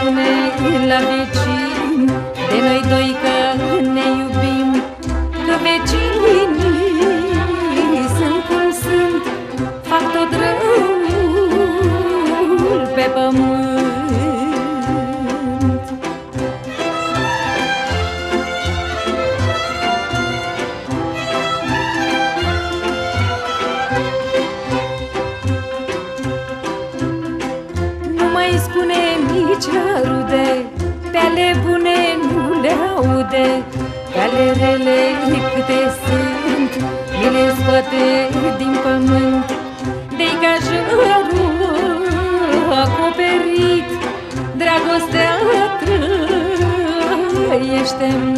spune la vecini de noi doi că ne iubim, că vecinii sunt cum sunt, fac tot răul pe pământ. Nu mai spune nici rude, pe ale bune nu le aude, pe ale rele câte sunt, mi le scoate din pământ. De-i ca jărul acoperit, dragostea trăiește-mi